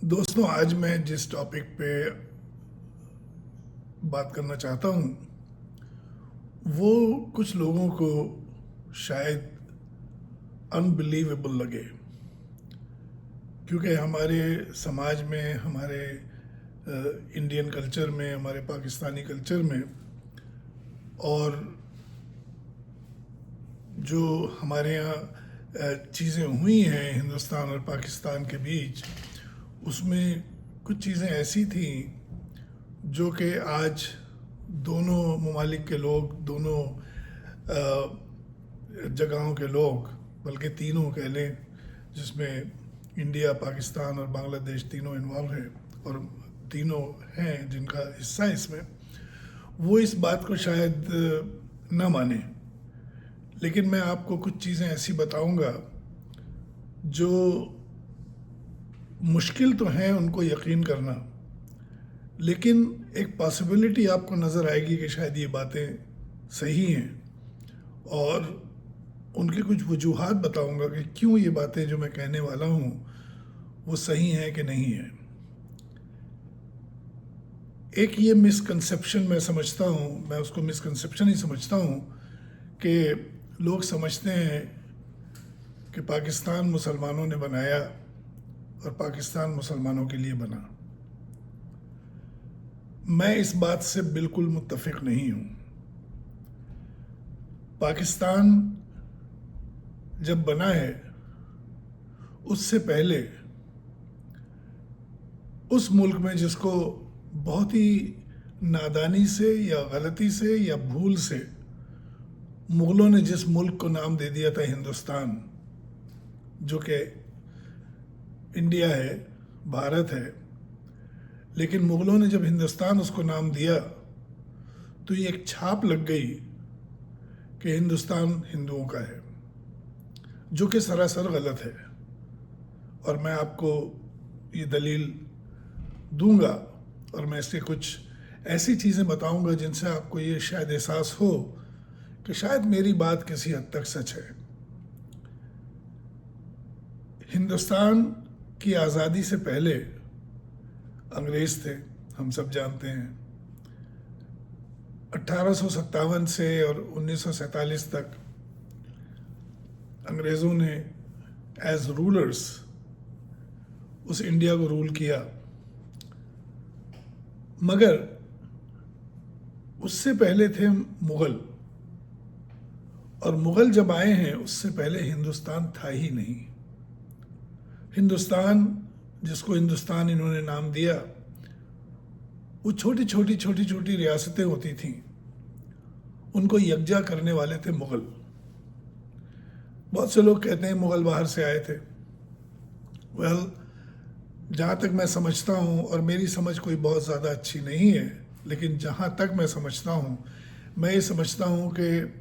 दोस्तों, आज मैं जिस टॉपिक पे बात करना चाहता हूँ वो कुछ लोगों को शायद अनबिलीवेबल लगे, क्योंकि हमारे समाज में, हमारे इंडियन कल्चर में, हमारे पाकिस्तानी कल्चर में और जो हमारे यहाँ चीज़ें हुई हैं हिंदुस्तान और पाकिस्तान के बीच, उसमें कुछ चीज़ें ऐसी थी जो कि आज दोनों ममालिक के लोग, दोनों जगहों के लोग, बल्कि तीनों कह लें, जिसमें इंडिया, पाकिस्तान और बांग्लादेश तीनों इन्वॉल्व हैं और तीनों हैं जिनका हिस्सा है इसमें, वो इस बात को शायद न माने। लेकिन मैं आपको कुछ चीज़ें ऐसी बताऊंगा जो मुश्किल तो हैं उनको यकीन करना, लेकिन एक पॉसिबिलिटी आपको नज़र आएगी कि शायद ये बातें सही हैं, और उनकी कुछ वजूहात बताऊंगा कि क्यों ये बातें जो मैं कहने वाला हूँ वो सही हैं कि नहीं है। एक ये मिसकंसेप्शन मैं समझता हूँ, मैं उसको मिसकंसेप्शन ही समझता हूँ, कि लोग समझते हैं कि पाकिस्तान मुसलमानों ने बनाया और पाकिस्तान मुसलमानों के लिए बना। मैं इस बात से बिल्कुल मुत्तफिक नहीं हूँ। पाकिस्तान जब बना है उससे पहले उस मुल्क में, जिसको बहुत ही नादानी से या गलती से या भूल से मुग़लों ने जिस मुल्क को नाम दे दिया था हिंदुस्तान, जो कि इंडिया है, भारत है, लेकिन मुग़लों ने जब हिंदुस्तान उसको नाम दिया तो ये एक छाप लग गई कि हिंदुस्तान हिंदुओं का है, जो कि सरासर गलत है। और मैं आपको ये दलील दूंगा और मैं इसके कुछ ऐसी चीज़ें बताऊंगा जिनसे आपको ये शायद एहसास हो कि शायद मेरी बात किसी हद तक सच है। हिंदुस्तान की आज़ादी से पहले अंग्रेज़ थे, हम सब जानते हैं। 1857 से और 1947 तक अंग्रेज़ों ने एज रूलर्स उस इंडिया को रूल किया, मगर उससे पहले थे मुग़ल, और मुग़ल जब आए हैं उससे पहले हिंदुस्तान था ही नहीं। हिंदुस्तान, जिसको हिंदुस्तान इन्होंने नाम दिया, वो छोटी छोटी रियासतें होती थीं, उनको यकजा करने वाले थे मुग़ल। बहुत से लोग कहते हैं मुग़ल बाहर से आए थे। वेल, जहाँ तक मैं समझता हूँ, और मेरी समझ कोई बहुत ज़्यादा अच्छी नहीं है, लेकिन जहाँ तक मैं समझता हूँ, मैं ये समझता हूँ कि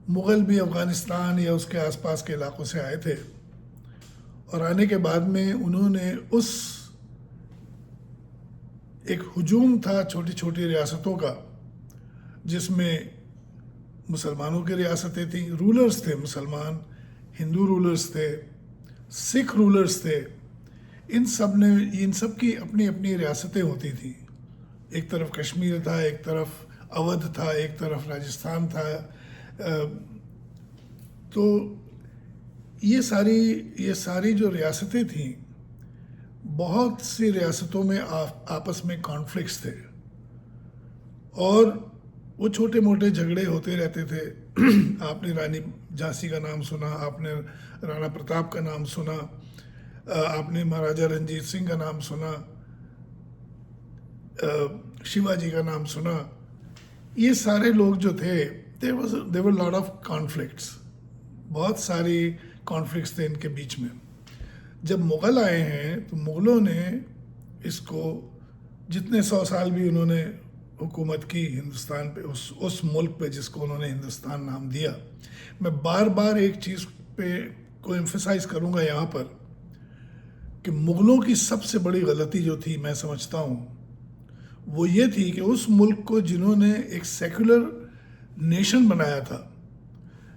मुग़ल भी अफ़गानिस्तान या उसके आसपास के इलाक़ों से आए थे, और आने के बाद में उन्होंने उस एक हुजूम था छोटी छोटी रियासतों का, जिसमें मुसलमानों की रियासतें थीं, रूलर्स थे मुसलमान, हिंदू रूलर्स थे, सिख रूलर्स थे। इन सब की अपनी अपनी रियासतें होती थी। एक तरफ कश्मीर था, एक तरफ अवध था, एक तरफ राजस्थान था। तो ये सारी जो रियासतें थीं, बहुत सी रियासतों में आपस में कॉन्फ्लिक्ट्स थे, और वो छोटे मोटे झगड़े होते रहते थे। आपने रानी झांसी का नाम सुना, आपने राणा प्रताप का नाम सुना, आपने महाराजा रंजीत सिंह का नाम सुना, शिवाजी का नाम सुना। ये सारे लोग जो थे, देवर लॉट ऑफ कॉन्फ्लिक्ट्स, बहुत सारी कॉन्फ्लिक्ट्स थे इनके बीच में। जब मुग़ल आए हैं तो मुग़लों ने इसको, जितने 100 साल भी उन्होंने हुकूमत की हिंदुस्तान पे, उस मुल्क पे जिसको उन्होंने हिंदुस्तान नाम दिया, मैं बार बार एक चीज़ पे को एम्फसाइज करूँगा यहाँ पर, कि मुग़लों की सबसे बड़ी गलती जो थी, मैं समझता हूँ, वो ये थी कि उस मुल्क को जिन्होंने एक सेकुलर नेशन बनाया था,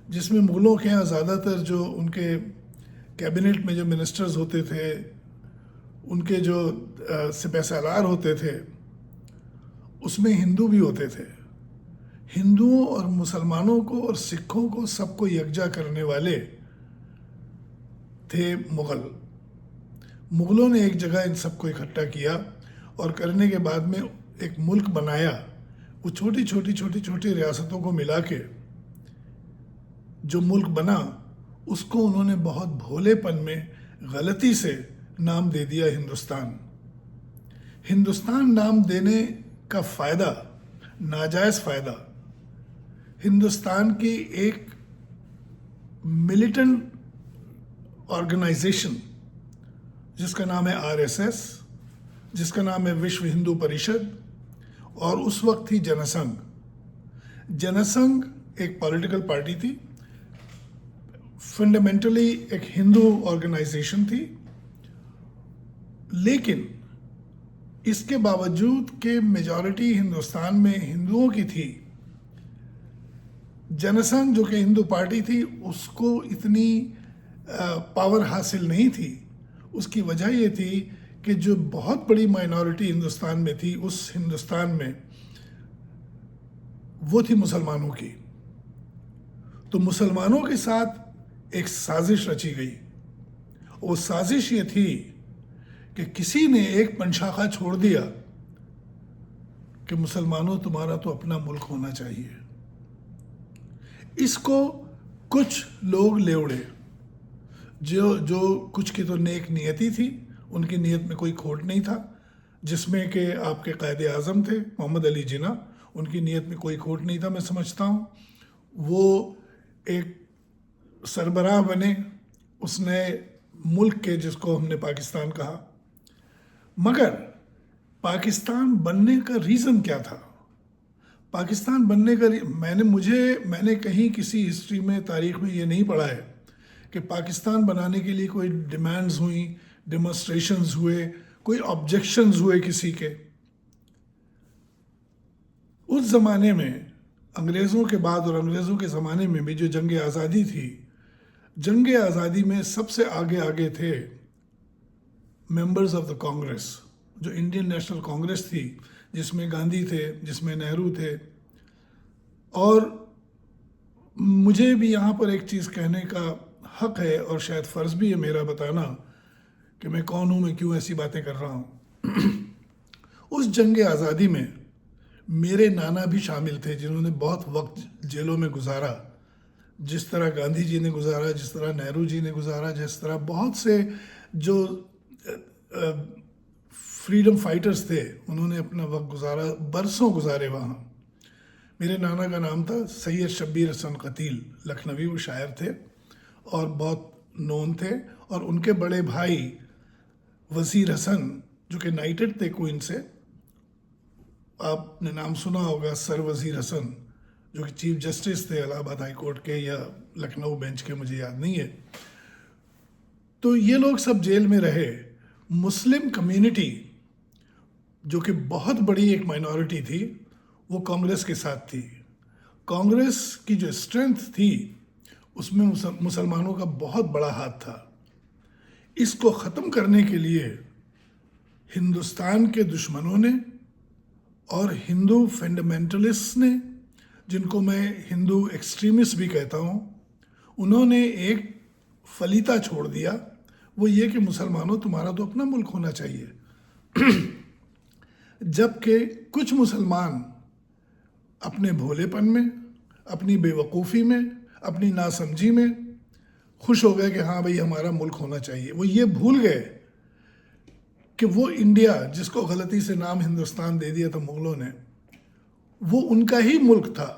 जिसमें मुग़लों के यहाँ ज़्यादातर जो उनके कैबिनेट में जो मिनिस्टर्स होते थे उनके जो सिपह सालार होते थे उसमें हिंदू भी होते थे। हिंदुओं और मुसलमानों को और सिखों को सबको यकजा करने वाले थे मुग़ल। मुग़लों ने एक जगह इन सबको इकट्ठा किया और करने के बाद में एक मुल्क बनाया। वो छोटी छोटी रियासतों को मिला के जो मुल्क बना उसको उन्होंने बहुत भोलेपन में गलती से नाम दे दिया हिंदुस्तान। हिंदुस्तान नाम देने का फ़ायदा, नाजायज़ फ़ायदा, हिंदुस्तान की एक मिलिटेंट ऑर्गेनाइजेशन जिसका नाम है आरएसएस, जिसका नाम है विश्व हिंदू परिषद, और उस वक्त थी जनसंघ। जनसंघ एक पॉलिटिकल पार्टी थी, फंडामेंटली एक हिंदू ऑर्गेनाइजेशन थी, लेकिन इसके बावजूद कि मेजॉरिटी हिंदुस्तान में हिंदुओं की थी, जनसंघ जो कि हिंदू पार्टी थी उसको इतनी पावर हासिल नहीं थी। उसकी वजह ये थी कि जो बहुत बड़ी माइनॉरिटी हिंदुस्तान में थी, उस हिंदुस्तान में वो थी मुसलमानों की। तो मुसलमानों के साथ एक साजिश रची गई। वो साजिश ये थी कि किसी ने एक पंशाखा छोड़ दिया कि मुसलमानों तुम्हारा तो अपना मुल्क होना चाहिए। इसको कुछ लोग ले उड़े, जो कुछ की तो नेक नियति थी, उनकी नीयत में कोई खोट नहीं था, जिसमें कि आपके कायदे आज़म थे मोहम्मद अली जिन्ना, उनकी नीयत में कोई खोट नहीं था। मैं समझता हूँ वो एक सरबराह बने उसने मुल्क के, जिसको हमने पाकिस्तान कहा। मगर पाकिस्तान बनने का रीज़न क्या था? पाकिस्तान बनने का मैंने कहीं किसी हिस्ट्री में, तारीख में ये नहीं पढ़ा है कि पाकिस्तान बनाने के लिए कोई डिमांड्स हुई, डेमोन्स्ट्रेशंस हुए, कोई ऑब्जेक्शंस हुए किसी के। उस ज़माने में अंग्रेज़ों के बाद और अंग्रेज़ों के ज़माने में भी जो जंग आज़ादी थी, जंग आज़ादी में सबसे आगे थे मेंबर्स ऑफ द कांग्रेस, जो इंडियन नेशनल कांग्रेस थी, जिसमें गांधी थे, जिसमें नेहरू थे। और मुझे भी यहाँ पर एक चीज़ कहने का हक है और शायद फ़र्ज़ भी है मेरा बताना कि मैं कौन हूँ, मैं क्यों ऐसी बातें कर रहा हूँ। उस जंग आज़ादी में मेरे नाना भी शामिल थे, जिन्होंने बहुत वक्त जेलों में गुजारा, जिस तरह गांधी जी ने गुजारा, जिस तरह नेहरू जी ने गुजारा, जिस तरह बहुत से जो फ्रीडम फाइटर्स थे उन्होंने अपना वक्त गुजारा, बरसों गुजारे वहाँ। मेरे नाना का नाम था सैयद शब्बीर हसन कतील लखनवी, वो शायर थे और बहुत नोन थे। और उनके बड़े भाई वज़ीर हसन, जो कि नाइटेड थे क्वीन से, आपने नाम सुना होगा सर वज़ीर हसन, जो कि चीफ जस्टिस थे इलाहाबाद हाई कोर्ट के या लखनऊ बेंच के, मुझे याद नहीं है। तो ये लोग सब जेल में रहे। मुस्लिम कम्युनिटी, जो कि बहुत बड़ी एक माइनॉरिटी थी, वो कांग्रेस के साथ थी। कांग्रेस की जो स्ट्रेंथ थी उसमें मुसलमानों का बहुत बड़ा हाथ था। इसको ख़त्म करने के लिए हिंदुस्तान के दुश्मनों ने और हिंदू फंडामेंटलिस्ट ने, जिनको मैं हिंदू एक्सट्रीमिस्ट भी कहता हूँ, उन्होंने एक फलीता छोड़ दिया। वो ये कि मुसलमानों तुम्हारा तो अपना मुल्क होना चाहिए। जबकि कुछ मुसलमान अपने भोलेपन में, अपनी बेवकूफ़ी में, अपनी नासमझी में खुश हो गए कि हाँ भाई हमारा मुल्क होना चाहिए। वो ये भूल गए कि वो इंडिया, जिसको गलती से नाम हिंदुस्तान दे दिया था मुग़लों ने, वो उनका ही मुल्क था।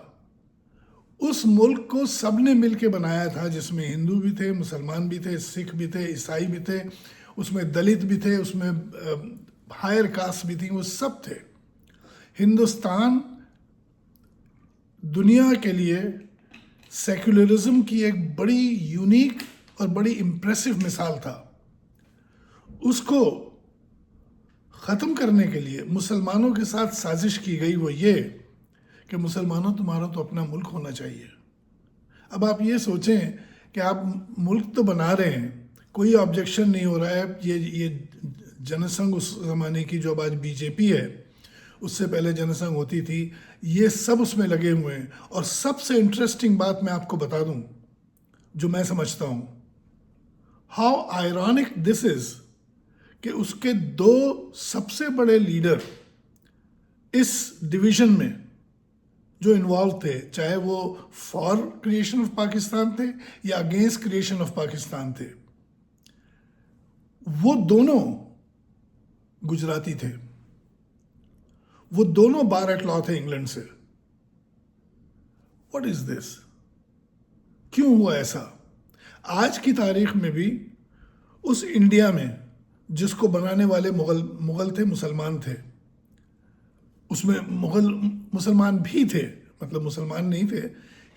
उस मुल्क को सब ने मिल के बनाया था, जिसमें हिंदू भी थे, मुसलमान भी थे, सिख भी थे, ईसाई भी थे, उसमें दलित भी थे, उसमें हायर कास्ट भी थी, वो सब थे। हिंदुस्तान दुनिया के लिए सेक्युलरिज्म की एक बड़ी यूनिक और बड़ी इम्प्रेसिव मिसाल था। उसको ख़त्म करने के लिए मुसलमानों के साथ साजिश की गई, वो ये कि मुसलमानों तुम्हारा तो अपना मुल्क होना चाहिए। अब आप ये सोचें कि आप मुल्क तो बना रहे हैं, कोई ऑब्जेक्शन नहीं हो रहा है, ये जनसंघ उस ज़माने की, जो अब आज बीजेपी है, उससे पहले जनसंघ होती थी, ये सब उसमें लगे हुए हैं। और सबसे इंटरेस्टिंग बात मैं आपको बता दूं, जो मैं समझता हूं, हाउ आयरॉनिक दिस इज, कि उसके दो सबसे बड़े लीडर इस डिवीजन में जो इन्वॉल्व थे, चाहे वो फॉर क्रिएशन ऑफ पाकिस्तान थे या अगेंस्ट क्रिएशन ऑफ पाकिस्तान थे, वो दोनों गुजराती थे। वो दोनों बार एट लॉ थे इंग्लैंड से। What is this? क्यों हुआ ऐसा? आज की तारीख में भी उस इंडिया में जिसको बनाने वाले मुगल थे, मुसलमान थे, उसमें मुगल मुसलमान भी थे, मतलब मुसलमान नहीं थे,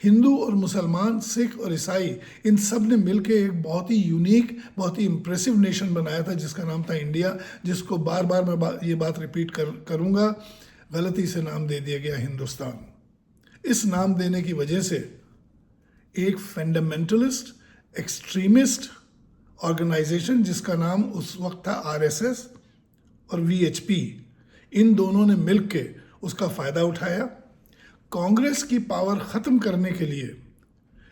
हिंदू और मुसलमान, सिख और ईसाई, इन सब ने मिलकर एक बहुत ही यूनिक, बहुत ही इम्प्रेसिव नेशन बनाया था जिसका नाम था इंडिया, जिसको बार बार मैं ये बात रिपीट करूँगा, गलती से नाम दे दिया गया हिंदुस्तान। इस नाम देने की वजह से एक फंडामेंटलिस्ट, एक्सट्रीमिस्ट ऑर्गेनाइजेशन जिसका नाम उस वक्त था आरएसएस और वीएचपी, इन दोनों ने मिलकर उसका फ़ायदा उठाया। कांग्रेस की पावर ख़त्म करने के लिए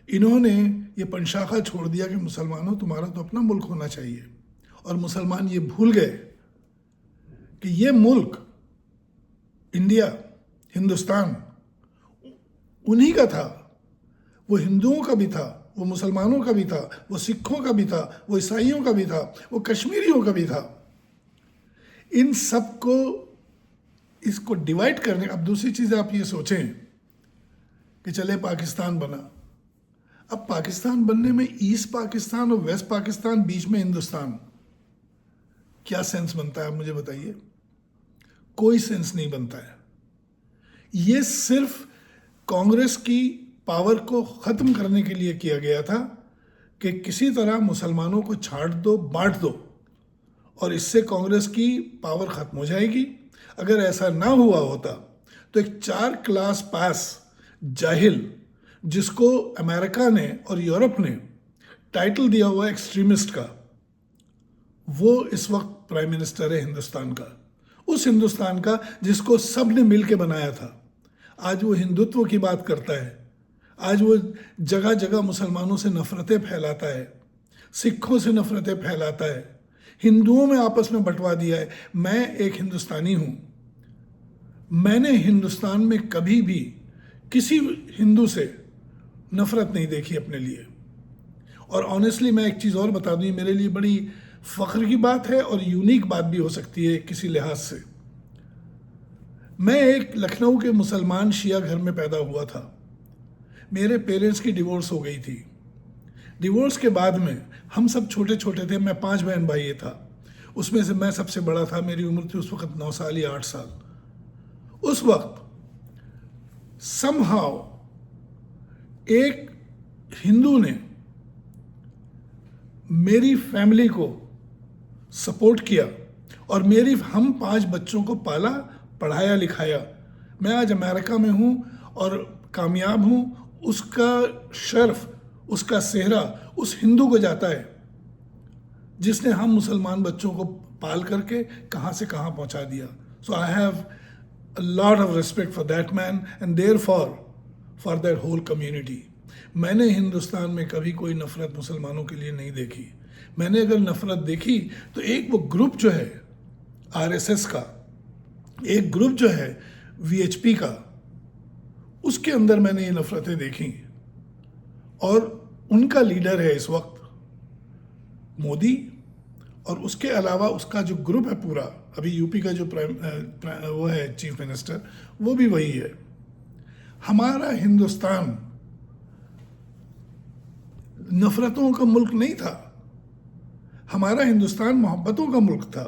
इन्होंने ये पंशाखा छोड़ दिया कि मुसलमानों, तुम्हारा तो अपना मुल्क होना चाहिए। और मुसलमान ये भूल गए कि ये मुल्क, इंडिया, हिंदुस्तान, उन्हीं का था। वो हिंदुओं का भी था, वो मुसलमानों का भी था, वो सिखों का भी था, वो ईसाइयों का भी था, वो कश्मीरियों का भी था। इन सब को, इसको डिवाइड करने, अब दूसरी चीज़ आप ये सोचें कि चले पाकिस्तान बना, अब पाकिस्तान बनने में ईस्ट पाकिस्तान और वेस्ट पाकिस्तान, बीच में हिंदुस्तान, क्या सेंस बनता है? आप मुझे बताइए। कोई सेंस नहीं बनता है। ये सिर्फ कांग्रेस की पावर को ख़त्म करने के लिए किया गया था कि किसी तरह मुसलमानों को छांट दो, बांट दो, और इससे कांग्रेस की पावर ख़त्म हो जाएगी। अगर ऐसा ना हुआ होता तो एक 4 क्लास पास जाहिल, जिसको अमेरिका ने और यूरोप ने टाइटल दिया हुआ एक्सट्रीमिस्ट का, वो इस वक्त प्राइम मिनिस्टर है हिंदुस्तान का, उस हिंदुस्तान का जिसको सब ने मिल के बनाया था। आज वो हिंदुत्व की बात करता है, आज वो जगह जगह मुसलमानों से नफ़रतें फैलाता है, सिखों से नफ़रतें फैलाता है, हिंदुओं में आपस में बंटवा दिया है। मैं एक हिंदुस्तानी हूँ, मैंने हिंदुस्तान में कभी भी किसी हिंदू से नफ़रत नहीं देखी अपने लिए। और ऑनेस्टली मैं एक चीज़ और बता दूँ, मेरे लिए बड़ी फ़ख्र की बात है और यूनिक बात भी हो सकती है किसी लिहाज से। मैं एक लखनऊ के मुसलमान शिया घर में पैदा हुआ था। मेरे पेरेंट्स की डिवोर्स हो गई थी। डिवोर्स के बाद में हम सब छोटे छोटे थे, मैं 5 बहन भाई था, उसमें से मैं सबसे बड़ा था। मेरी उम्र थी उस वक्त 9 साल या 8 साल। उस वक्त समहाउ एक हिंदू ने मेरी फैमिली को सपोर्ट किया और हम 5 बच्चों को पाला, पढ़ाया, लिखाया। मैं आज अमेरिका में हूँ और कामयाब हूँ। उसका शर्फ, उसका सेहरा उस हिंदू को जाता है जिसने हम मुसलमान बच्चों को पाल करके कहाँ से कहाँ पहुँचा दिया। So I have a lot of respect for that man and therefore for that whole community. मैंने हिंदुस्तान में कभी कोई नफ़रत मुसलमानों के लिए नहीं देखी। मैंने अगर नफ़रत देखी तो एक वो ग्रुप जो है आरएसएस का, एक ग्रुप जो है वीएचपी का, उसके अंदर मैंने ये नफ़रतें देखी। और उनका लीडर है इस वक्त मोदी, और उसके अलावा उसका जो ग्रुप है पूरा, अभी यूपी का जो वो है चीफ मिनिस्टर, वो भी वही है। हमारा हिंदुस्तान नफ़रतों का मुल्क नहीं था, हमारा हिंदुस्तान मोहब्बतों का मुल्क था।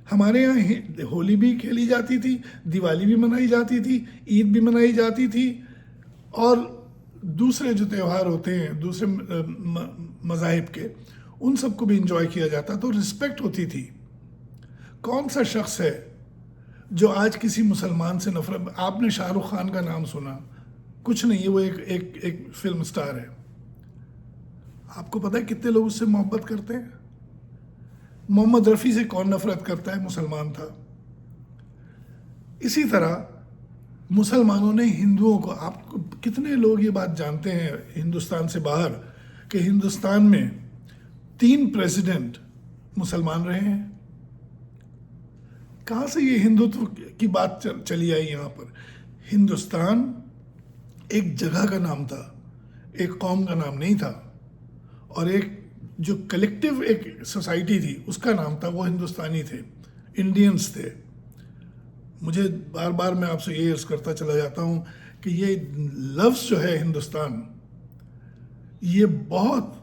हमारे यहाँ होली भी खेली जाती थी, दिवाली भी मनाई जाती थी, ईद भी मनाई जाती थी, और दूसरे जो त्यौहार होते हैं दूसरे मज़ाहिब के, उन सबको भी इंजॉय किया जाता, तो रिस्पेक्ट होती थी। कौन सा शख्स है जो आज किसी मुसलमान से नफरत? आपने शाहरुख खान का नाम सुना? कुछ नहीं है, वो एक फिल्म स्टार है। आपको पता है कितने लोग उससे मोहब्बत करते हैं? मोहम्मद रफ़ी से कौन नफरत करता है, मुसलमान था। इसी तरह मुसलमानों ने हिंदुओं को, आप कितने लोग ये बात जानते हैं हिंदुस्तान से बाहर कि हिंदुस्तान में 3 प्रेसिडेंट मुसलमान रहे हैं। कहाँ से ये हिंदुत्व की बात चली आई यहाँ पर? हिंदुस्तान एक जगह का नाम था, एक कौम का नाम नहीं था, और एक जो कलेक्टिव एक सोसाइटी थी उसका नाम था, वो हिंदुस्तानी थे, इंडियंस थे। मुझे बार बार मैं आपसे ये अर्ज़ करता चला जाता हूँ कि ये लफ्ज़ जो है हिंदुस्तान, ये बहुत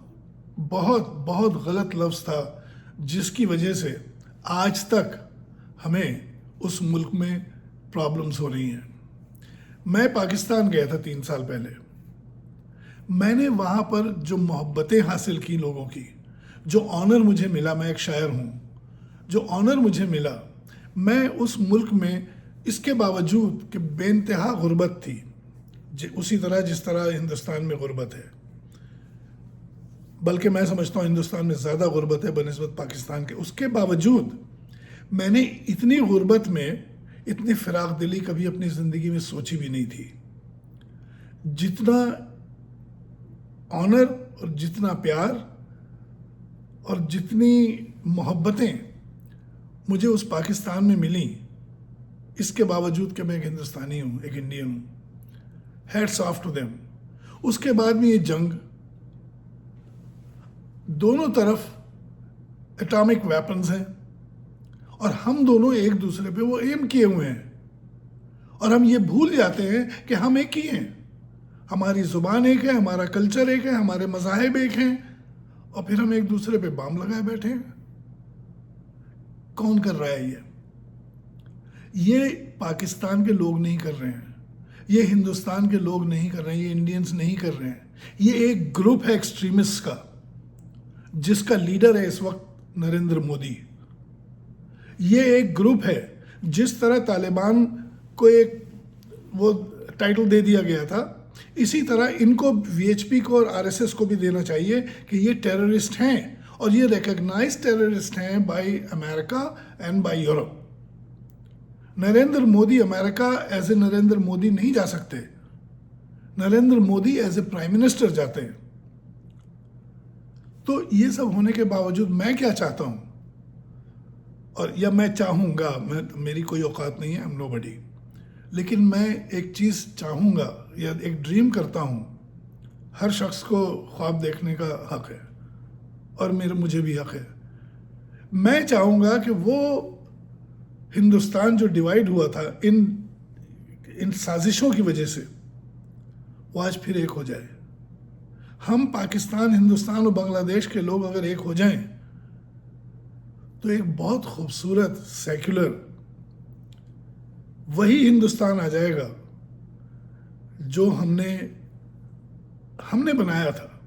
बहुत बहुत गलत लफ्ज़ था, जिसकी वजह से आज तक हमें उस मुल्क में प्रॉब्लम्स हो रही हैं। मैं पाकिस्तान गया था 3 साल पहले। मैंने वहाँ पर जो मोहब्बतें हासिल की लोगों की, जो ऑनर मुझे मिला, मैं एक शायर हूँ, जो ऑनर मुझे मिला, मैं उस मुल्क में इसके बावजूद कि बेइंतहा गुर्बत थी, उसी तरह जिस तरह हिंदुस्तान में गुर्बत है, बल्कि मैं समझता हूँ हिंदुस्तान में ज़्यादा गुर्बत है बनिस्बत पाकिस्तान के, उसके बावजूद मैंने इतनी गुर्बत में इतनी फ़िराक दिली कभी अपनी ज़िंदगी में सोची भी नहीं थी। जितना ऑनर और जितना प्यार और जितनी मोहब्बतें मुझे उस पाकिस्तान में मिली, इसके बावजूद कि मैं एक हिंदुस्तानी हूँ, एक इंडियन हूँ, हैट्स ऑफ टू देम। उसके बाद में ये जंग, दोनों तरफ एटॉमिक वेपन्स हैं और हम दोनों एक दूसरे पे वो एम किए हुए हैं, और हम ये भूल जाते हैं कि हम एक ही हैं। हमारी ज़ुबान एक है, हमारा कल्चर एक है, हमारे मज़ाहिब एक हैं, और फिर हम एक दूसरे पे बाम लगाए बैठे हैं। कौन कर रहा है ये पाकिस्तान के लोग नहीं कर रहे हैं, ये हिंदुस्तान के लोग नहीं कर रहे हैं, ये इंडियंस नहीं कर रहे हैं। ये एक ग्रुप है एक्सट्रीमिस्ट का, जिसका लीडर है इस वक्त नरेंद्र मोदी। ये एक ग्रुप है, जिस तरह तालिबान को एक वो टाइटल दे दिया गया था, इसी तरह इनको वीएचपी को और आरएसएस को भी देना चाहिए कि ये टेररिस्ट हैं, और ये रिकग्नाइज टेररिस्ट हैं by America and by Europe. Narendra Modi America as a Narendra Modi नहीं जा सकते, Narendra Modi as a prime minister जाते हैं। तो ये सब होने के बावजूद मैं क्या चाहता हूँ, और या मैं चाहूँगा, मेरी कोई औकात नहीं है, आई एम नोबडी, लेकिन मैं एक चीज़ चाहूँगा या एक ड्रीम करता हूँ। हर शख्स को ख्वाब देखने का हक है, और मुझे भी हक है। मैं चाहूँगा कि वो हिंदुस्तान जो डिवाइड हुआ था इन साजिशों की वजह से, वो आज फिर एक हो जाए। हम पाकिस्तान, हिंदुस्तान और बांग्लादेश के लोग अगर एक हो जाएं, तो एक बहुत खूबसूरत सेक्युलर वही हिंदुस्तान आ जाएगा जो हमने बनाया था।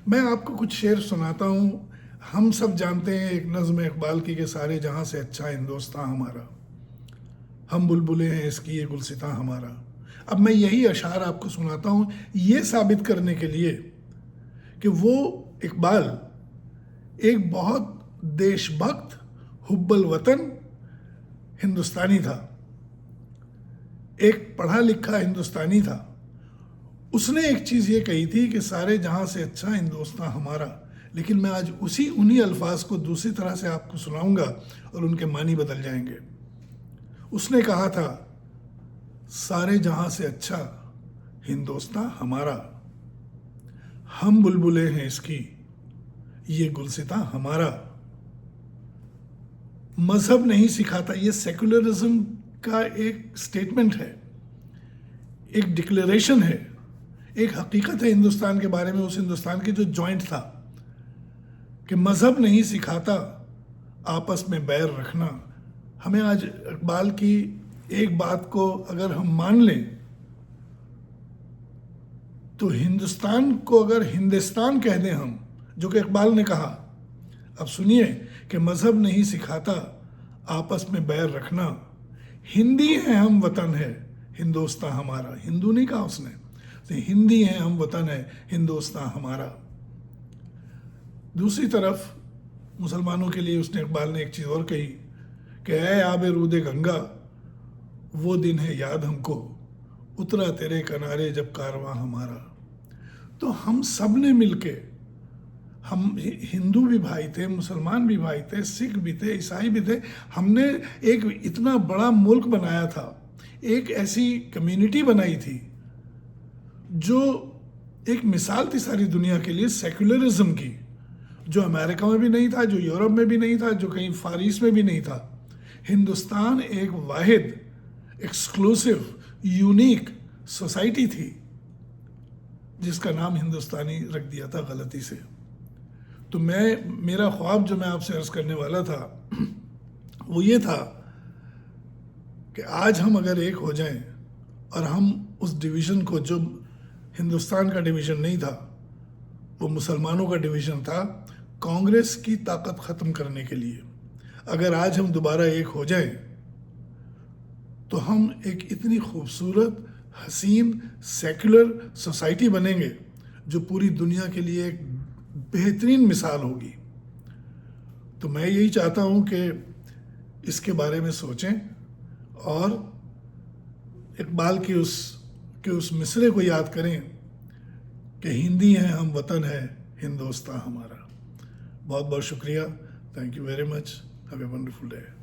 मैं आपको कुछ शेर सुनाता हूँ। हम सब जानते हैं एक नज़्म इकबाल की कि सारे जहाँ से अच्छा हिंदुस्तान हमारा, हम बुलबुलें हैं इसकी ये गुलसितां हमारा। अब मैं यही अशार आपको सुनाता हूँ, ये साबित करने के लिए कि वो इकबाल एक बहुत देशभक्त, हुब्बल वतन हिंदुस्तानी था, एक पढ़ा लिखा हिंदुस्तानी था। उसने एक चीज़ ये कही थी कि सारे जहाँ से अच्छा हिंदुस्तान हमारा, लेकिन मैं आज उन्हीं अल्फाज को दूसरी तरह से आपको सुनाऊंगा और उनके मानी बदल जाएंगे। उसने कहा था, सारे जहाँ से अच्छा हिंदुस्तान हमारा, हम बुलबुलें हैं इसकी ये गुलसितां हमारा। मजहब नहीं सिखाता, ये सेकुलरिज्म का एक स्टेटमेंट है, एक डिक्लेरेशन है, एक हकीकत है हिंदुस्तान के बारे में, उस हिंदुस्तान के जो जॉइंट था कि मजहब नहीं सिखाता आपस में बैर रखना। हमें आज इकबाल की एक बात को अगर हम मान लें, तो हिंदुस्तान को अगर हिंदुस्तान कह दें हम, जो कि इकबाल ने कहा, अब सुनिए कि मजहब नहीं सिखाता आपस में बैर रखना, हिंदी हैं हम वतन है हिंदुस्तान हमारा। हिंदू नहीं कहा उसने, तो हिंदी हैं हम वतन है हिंदुस्तान हमारा। दूसरी तरफ मुसलमानों के लिए उसने इकबाल ने एक चीज़ और कही कि ऐ आबे रूदे गंगा, वो दिन है याद हमको, उतरा तेरे किनारे जब कारवां हमारा। तो हम सब ने मिलके, हम हिंदू भी भाई थे, मुसलमान भी भाई थे, सिख भी थे, ईसाई भी थे, हमने एक इतना बड़ा मुल्क बनाया था, एक ऐसी कम्युनिटी बनाई थी जो एक मिसाल थी सारी दुनिया के लिए सेक्युलरिज्म की, जो अमेरिका में भी नहीं था, जो यूरोप में भी नहीं था, जो कहीं फार ईस्ट में भी नहीं था। हिंदुस्तान एक वाहिद, एक्सक्लूसिव, यूनिक सोसाइटी थी जिसका नाम हिंदुस्तानी रख दिया था गलती से। तो मेरा ख्वाब जो मैं आपसे अर्ज करने वाला था वो ये था कि आज हम अगर एक हो जाएं और हम उस डिवीज़न को, जो हिंदुस्तान का डिवीज़न नहीं था, वो मुसलमानों का डिवीज़न था, कांग्रेस की ताकत ख़त्म करने के लिए अगर आज हम दोबारा एक हो जाएं तो हम एक इतनी खूबसूरत, हसीन, सेक्युलर सोसाइटी बनेंगे जो पूरी दुनिया के लिए एक बेहतरीन मिसाल होगी। तो मैं यही चाहता हूँ कि इसके बारे में सोचें और इकबाल की उस मिसरे को याद करें कि हिंदी हैं हम, वतन है हिंदुस्तान हमारा। बहुत बहुत शुक्रिया। Thank you very much. Have a wonderful day.